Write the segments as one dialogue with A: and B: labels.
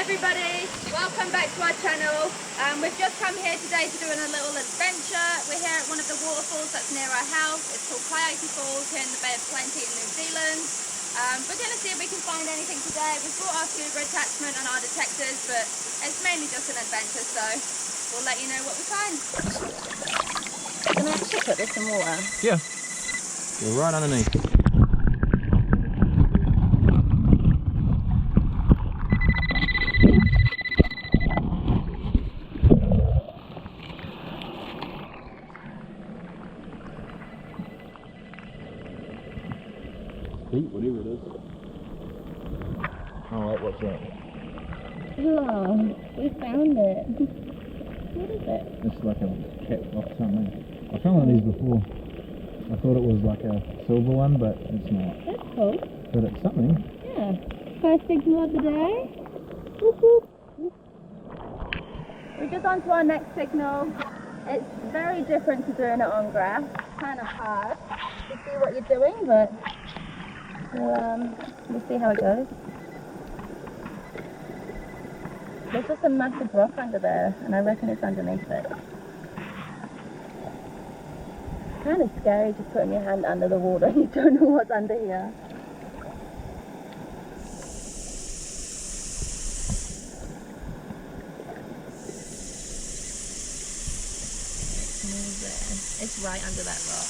A: everybody, welcome back to our channel. We've just come here today to do a little adventure. We're here at one of the waterfalls that's near our house. It's called Coyote Falls here in the Bay of Plenty in New Zealand. We're going to see if we can find anything today. We've brought our scuba attachment and our detectors, but it's mainly just an adventure, so we'll let you know what we find. Can I actually put this in water?
B: Yeah, you're right underneath. Whatever it is. Oh wait, what's that?
A: Oh, we found it. What is it?
B: It's like a cap off something. I found one of these before. I thought it was like a silver one, but it's not.
A: That's cool.
B: But it's something.
A: Yeah. First signal of the day. Whoop, whoop. We're just on to our next signal. It's very different to doing it on grass. It's kind of hard to see what you're doing, but we'll see how it goes. There's just a massive rock under there, and I reckon it's underneath it. It's kind of scary just putting your hand under the water and you don't know what's under here. It's right under that rock.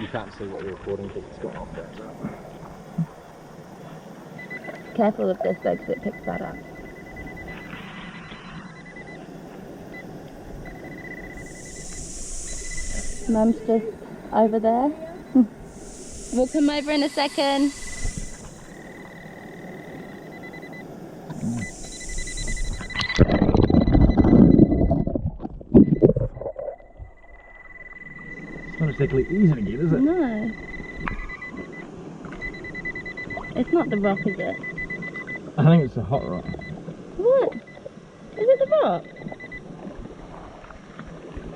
B: You can't see what you're recording because it's got off that.
A: Careful of this though, because it picks that up. Mum's just over there. We'll come over in a second.
B: It's not exactly easy to get, is it?
A: No. It's not the rock, is it?
B: I think it's a hot rock.
A: What? Is it the rock?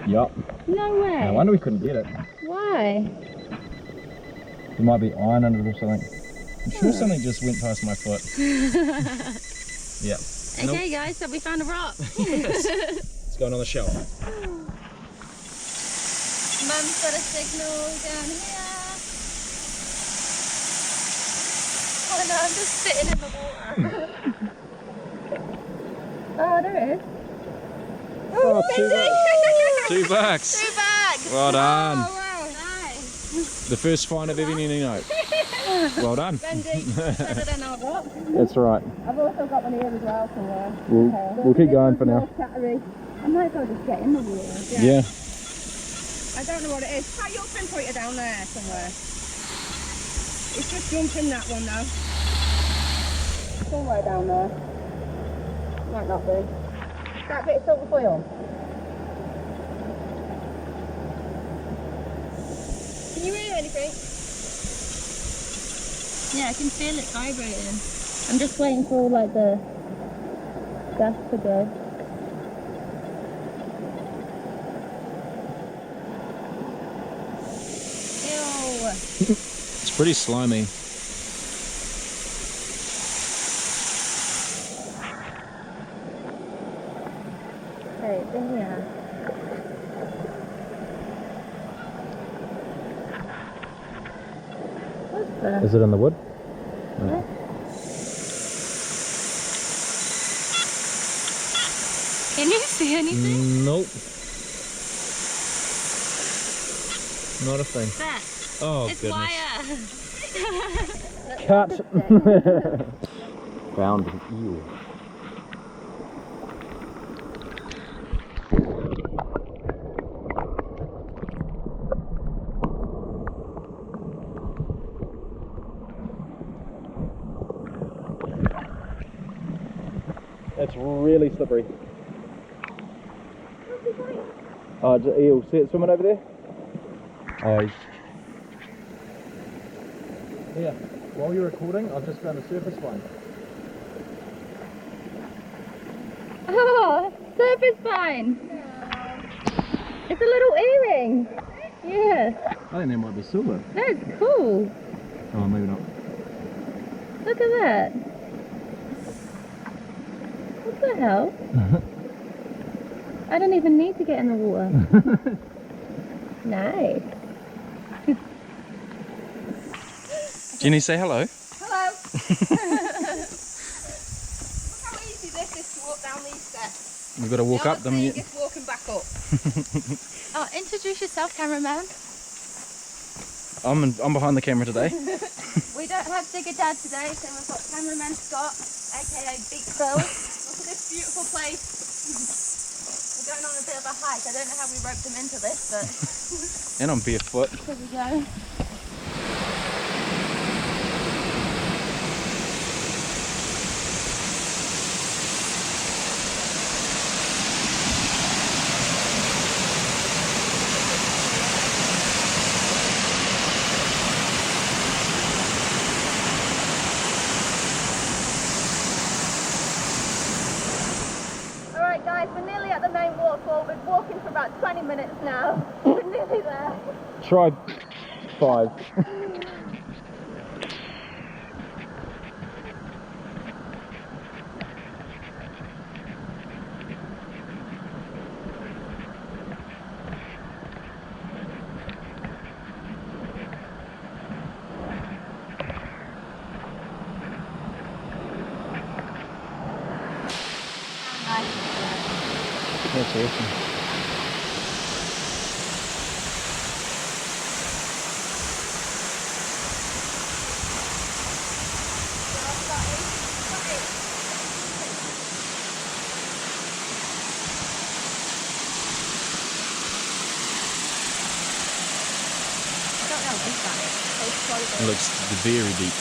B: Yup.
A: No way.
B: No wonder we couldn't get it.
A: Why?
B: There might be iron under it or something. I'm sure something just went past my foot. Yeah.
A: Okay guys, so we found a rock.
B: Yes. It's going on the shelf.
A: Mum's got a signal down here. Oh no, I'm just sitting in the water. Oh, there it is.
B: Oh, $2. $2.
A: $2.
B: Well done.
A: Oh, wow, nice.
B: The first find of every night. Well done.
A: Bendy, better than our rock.
B: That's right.
A: I've also got one here as well somewhere.
B: We'll keep going for now.
A: Chattery. I might as well just get in the water.
B: Yeah.
C: I don't know what it is. Try your pinpointer down there somewhere. It's just jumping that one now.
A: Somewhere down there. Might not be. That bit of silver foil. Can you hear anything? Yeah, I can feel it vibrating. I'm just waiting for all like the gas to go. Ew.
B: It's pretty slimy.
A: Okay, it's in here. What's that?
B: Is it in the wood?
A: Yeah. Can you see anything?
B: Nope. Not a thing.
A: That.
B: Oh,
A: It's
B: goodness.
A: wire.
B: Cut! Found an eel. It's really slippery. Oh, it's an eel. See it swimming over there? Oh, yeah. While you're recording, I've just found a surface one.
A: Oh, surf is fine. It's a little earring. Yeah.
B: I think that might be silver.
A: That's cool.
B: Oh, maybe not.
A: Look at that. What the hell? I don't even need to get in the water. Nice.
B: Jenny, say hello.
C: Hello. Look how easy this is to walk down these steps.
B: We've got to walk up them yet.
C: Just walking back up.
A: Oh, introduce yourself, cameraman.
B: I'm behind the camera today.
A: We don't have Digger Dad today, so we've got cameraman Scott, aka Big Phil. Look at this beautiful place. We're going on a bit of a hike. I don't know how we roped him into this, but
B: And I'm barefoot.
A: here we go. Alright guys, we're nearly at the main waterfall. We're walking for about 20 minutes now. We're nearly there.
B: Try 5. That's awesome. It looks very deep.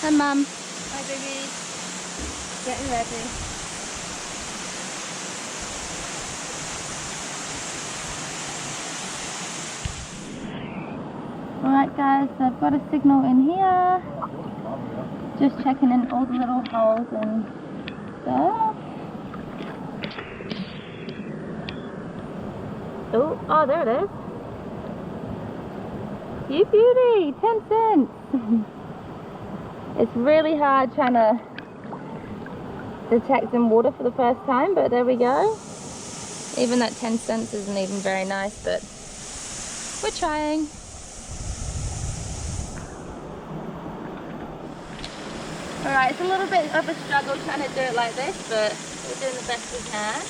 A: Hi Mum.
C: Hi baby. Getting ready.
A: Alright guys, so I've got a signal in here. Just checking in all the little holes and stuff. Oh, there it is. You beauty, 10 cents. It's really hard trying to detect in water for the first time, but there we go. Even that 10 cents isn't even very nice, but we're trying. Alright, it's a little bit of a struggle trying to do it like this, but we're doing the best we can.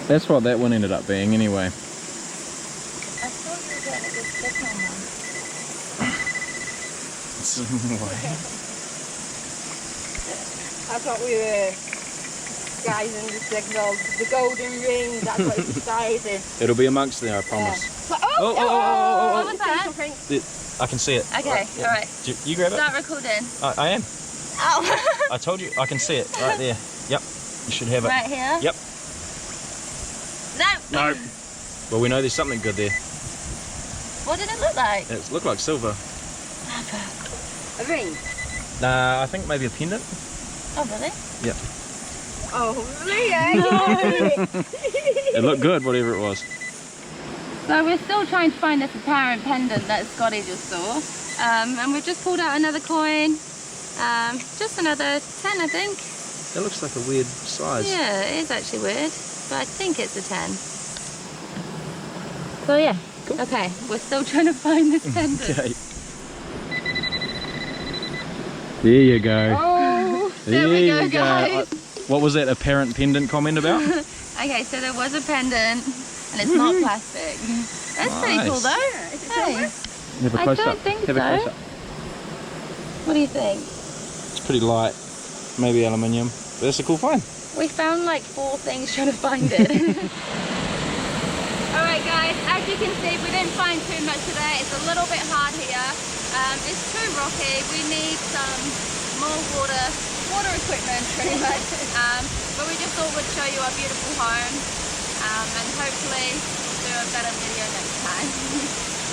B: That's what that one ended up being anyway.
A: I thought you were getting a good signal, Mum.
C: I thought we were guys in the signal. The golden ring, that's what it's exciting.
B: It'll be amongst there, I promise.
C: Yeah.
A: What was that?
B: I can see it.
A: Okay, alright.
B: You grab it?
A: Start recording.
B: I am.
A: Oh.
B: I told you, I can see it right there. Yep, you should have it.
A: Right here?
B: Yep.
A: No.
B: No. Well, we know there's something good there.
A: What did it look like?
B: It looked like silver.
C: A ring?
B: Nah, I think maybe a pendant.
A: Oh, really?
B: Yep.
C: Oh, really?
B: It looked good, whatever it was.
A: So we're still trying to find this apparent pendant that Scotty just saw. And we've just pulled out another coin. Just another 10, I think.
B: It looks like a weird size.
A: Yeah, it is actually weird. But I think it's a 10. So yeah,
B: Cool.
A: Okay, we're still trying to find this pendant.
B: Okay. There you go.
C: Oh,
A: there we go,
B: you
A: guys.
B: What was that apparent pendant comment about?
A: Okay, so there was a pendant, and it's not plastic. That's pretty cool,
B: Nice.
A: though.
C: is it
A: Hey,
C: silver?
B: Have a
A: I
B: close
A: don't
B: up.
A: think
B: Have a
A: so.
B: close up.
A: What do you think?
B: It's pretty light. Maybe aluminium. But it's a cool find.
A: We found like 4 things trying to find it. Alright guys, as you can see, we didn't find too much today. It's a little bit hard here. It's too rocky. We need some more water equipment pretty much. But we just thought we'd show you our beautiful home, and hopefully do a better video next time.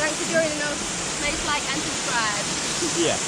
A: Thanks for joining us. Please like and subscribe.
B: Yeah.